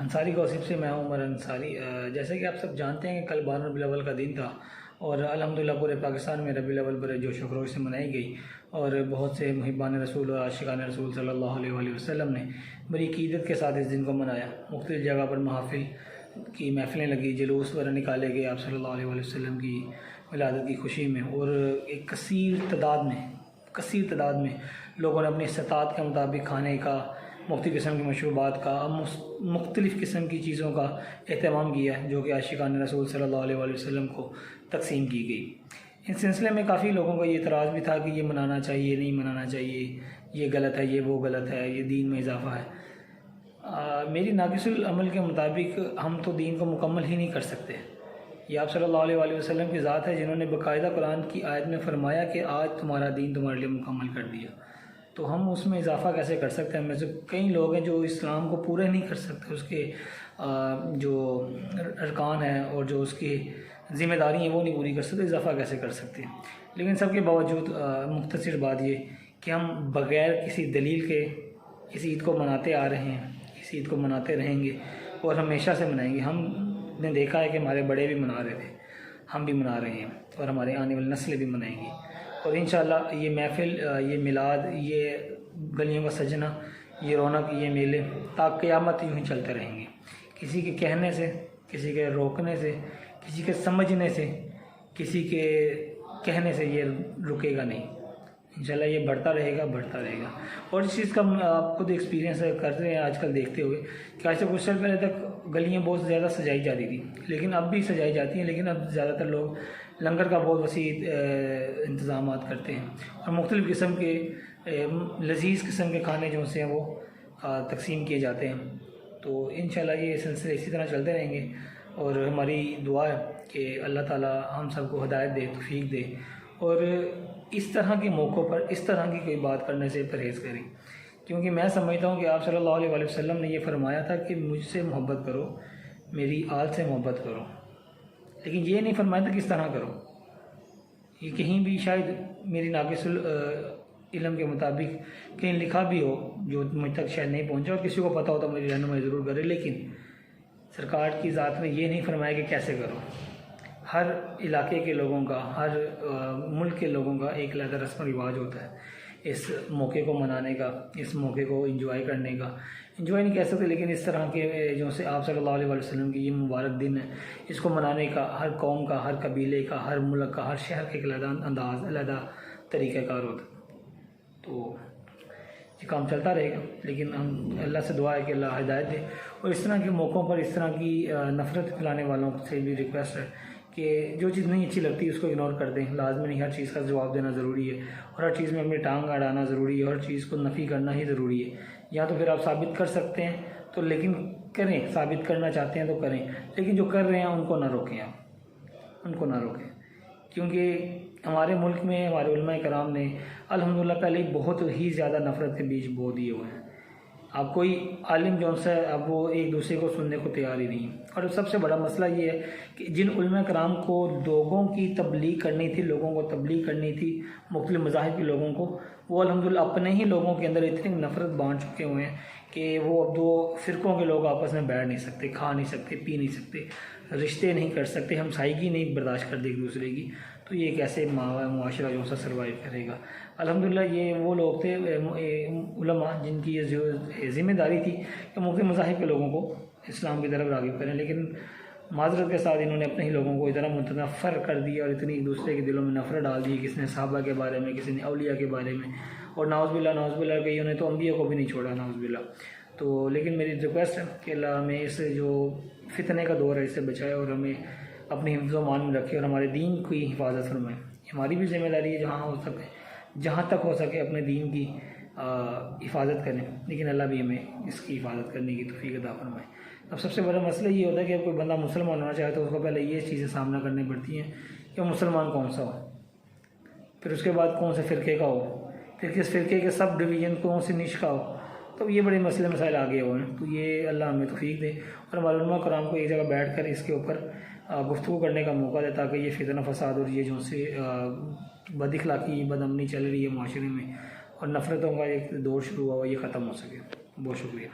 Ansari gossip سے میں عمر انصاری۔ جیسے کہ آپ سب جانتے ہیں کہ کل 12 ربیع الاول کا دن تھا اور الحمدللہ پورے پاکستان میں ربیع الاول بڑے جوش و خروش سے منائی گئی، اور بہت سے محبان رسول اور عاشقان رسول صلی اللہ علیہ وآلہ وسلم نے بڑی عقیدت کے ساتھ اس دن کو منایا۔ مختلف جگہ پر محافل کی محفلیں لگی، جلوس وغیرہ نکالے گئے آپ صلی اللہ علیہ وآلہ وسلم کی ولادت کی خوشی میں، اور ایک کثیر تعداد میں لوگوں نے اپنی استطاعت کے مطابق کھانے کا، مختلف قسم کی مشروبات کا، مختلف قسم کی چیزوں کا اہتمام کیا جو کہ عاشقان رسول صلی اللہ علیہ وآلہ وسلم کو تقسیم کی گئی۔ اس سلسلے میں کافی لوگوں کا یہ اعتراض بھی تھا کہ یہ منانا چاہیے، نہیں منانا چاہیے، یہ غلط ہے، یہ وہ غلط ہے، یہ دین میں اضافہ ہے۔ میری ناقص العمل کے مطابق ہم تو دین کو مکمل ہی نہیں کر سکتے۔ یہ آپ صلی اللہ علیہ وآلہ وسلم کی ذات ہے جنہوں نے باقاعدہ قرآن کی آیت میں فرمایا کہ آج تمہارا دین تمہارے لیے مکمل کر دیا، تو ہم اس میں اضافہ کیسے کر سکتے ہیں؟ ہم میں سے کئی لوگ ہیں جو اسلام کو پورا نہیں کر سکتے، اس کے جو ارکان ہیں اور جو اس کی ذمہ داری ہیں وہ نہیں پوری کر سکتے، اضافہ کیسے کر سکتے ہیں؟ لیکن سب کے باوجود مختصر بات یہ کہ ہم بغیر کسی دلیل کے اس عید کو مناتے آ رہے ہیں، اس عید کو مناتے رہیں گے اور ہمیشہ سے منائیں گے۔ ہم نے دیکھا ہے کہ ہمارے بڑے بھی منا رہے تھے، ہم بھی منا رہے ہیں اور ہمارے آنے والی نسلیں بھی منائیں گی، اور انشاءاللہ یہ محفل، یہ میلاد، یہ گلیوں کا سجنا، یہ رونق، یہ میلے تا قیامت یوں ہی چلتے رہیں گے۔ کسی کے کہنے سے، کسی کے روکنے سے، کسی کے سمجھنے سے، کسی کے کہنے سے یہ رکے گا نہیں۔ انشاءاللہ یہ بڑھتا رہے گا۔ اور اس چیز کا آپ خود ایکسپیرینس کر رہے ہیں آج کل دیکھتے ہوئے کہ آج سے کچھ سال پہلے تک گلیاں بہت زیادہ سجائی جاتی تھی، لیکن اب بھی سجائی جاتی ہیں، لیکن اب زیادہ تر لوگ لنگر کا بہت وسیع انتظامات کرتے ہیں اور مختلف قسم کے لذیذ قسم کے کھانے جو سے ہیں وہ تقسیم کیے جاتے ہیں۔ تو انشاءاللہ یہ سلسلے اسی طرح چلتے رہیں گے، اور ہماری دعا ہے کہ اللہ تعالی ہم سب کو ہدایت دے، توفیق دے، اور اس طرح کے موقعوں پر اس طرح کی کوئی بات کرنے سے پرہیز کریں، کیونکہ میں سمجھتا ہوں کہ آپ صلی اللہ علیہ وآلہ وسلم نے یہ فرمایا تھا کہ مجھ سے محبت کرو، میری آل سے محبت کرو، لیکن یہ نہیں فرمایا تھا کس طرح کرو۔ یہ کہیں بھی شاید میری ناقص علم کے مطابق کہیں لکھا بھی ہو جو مجھ تک شاید نہیں پہنچا، اور کسی کو پتہ ہو تو میری رہنمائی ضرور کرے، لیکن سرکار کی ذات میں یہ نہیں فرمایا کہ کیسے کرو۔ ہر علاقے کے لوگوں کا، ہر ملک کے لوگوں کا ایک علیحدہ رسم و رواج ہوتا ہے اس موقع کو منانے کا، اس موقع کو انجوائے کرنے کا۔ انجوائے نہیں کہہ سکتے، لیکن اس طرح کے جو سے آپ صلی اللہ علیہ وآلہ وسلم کی یہ مبارک دن ہے، اس کو منانے کا ہر قوم کا، ہر قبیلے کا، ہر ملک کا، ہر شہر کا ایک علیحدہ انداز، علیحدہ طریقہ کار ہوتا ہے۔ تو یہ کام چلتا رہے گا، لیکن ہم اللہ سے دعا ہے کہ اللہ ہدایت دے، اور اس طرح کے موقعوں پر اس طرح کی نفرت پھیلانے والوں سے بھی ریکویسٹ ہے کہ جو چیز نہیں اچھی لگتی اس کو اگنور کر دیں۔ لازمی نہیں ہر چیز کا جواب دینا ضروری ہے، اور ہر چیز میں اپنی ٹانگ اڑانا ضروری ہے، ہر چیز کو نفی کرنا ہی ضروری ہے۔ یا تو پھر آپ ثابت کر سکتے ہیں تو لیکن کریں، ثابت کرنا چاہتے ہیں تو کریں، لیکن جو کر رہے ہیں ان کو نہ روکیں، آپ ان کو نہ روکیں، کیونکہ ہمارے ملک میں ہمارے علماء کرام نے الحمدللہ پہلے بہت ہی زیادہ نفرت کے بیج بو دیے ہوئے ہیں۔ اب کوئی عالم جو ہے اب وہ ایک دوسرے کو سننے کو تیار ہی نہیں، اور سب سے بڑا مسئلہ یہ ہے کہ جن علماء کرام کو لوگوں کی تبلیغ کرنی تھی، لوگوں کو تبلیغ کرنی تھی مختلف مذاہب کے لوگوں کو، وہ الحمدللہ اپنے ہی لوگوں کے اندر اتنی نفرت بانٹ چکے ہوئے ہیں کہ وہ اب دو فرقوں کے لوگ آپس میں بیٹھ نہیں سکتے، کھا نہیں سکتے، پی نہیں سکتے، رشتے نہیں کر سکتے، ہمسائیگی نہیں برداشت کرتے ایک دوسرے کی۔ تو یہ کیسے معاشرہ جو سا سروائیو کرے گا؟ الحمدللہ یہ وہ لوگ تھے علماء جن کی یہ ذمہ داری تھی کہ مختلف مذاہب کے لوگوں کو اسلام کی طرف راغب کریں، لیکن معذرت کے ساتھ انہوں نے اپنے ہی لوگوں کو اتنا متنفر کر دیا اور اتنی ایک دوسرے کے دلوں میں نفرت ڈال دی، کسی نے صحابہ کے بارے میں، کسی نے اولیاء کے بارے میں، اور نعوذ باللہ کئیوں نے تو انبیاء کو بھی نہیں چھوڑا، نعوذ باللہ۔ تو لیکن میری ریکویسٹ ہے کہ اللہ ہمیں اس جو فتنے کا دور ہے اس سے بچائے، اور ہمیں اپنی حفظ و امان میں رکھے، اور ہمارے دین کی حفاظت فرمائے۔ ہماری بھی ذمہ داری ہے جہاں تک ہو سکے اپنے دین کی حفاظت کریں، لیکن اللہ بھی ہمیں اس کی حفاظت کرنے کی توفیق عطا فرمائے۔ اب سب سے بڑا مسئلہ یہ ہوتا ہے کہ کوئی بندہ مسلمان ہونا چاہے تو اس کو پہلے یہ چیزیں سامنا کرنی پڑتی ہیں کہ وہ مسلمان کون سا ہو، پھر اس کے بعد کون سے فرقے کا ہو، پھر کس فرقے کے سب ڈویژن کون سی نش کا ہو۔ تو یہ بڑے مسئلے مسائل آگے ہوئے ہیں، تو یہ اللہ ہمیں توفیق دے، اور ہمارے علماء کرام کو ایک جگہ بیٹھ کر اس کے اوپر گفتگو کرنے کا موقع دے، تاکہ یہ فتنہ فساد اور یہ جو سے بد اخلاقی، بد امنی چل رہی ہے معاشرے میں، اور نفرتوں کا ایک دور شروع ہوا، یہ ختم ہو سکے۔ بہت شکریہ۔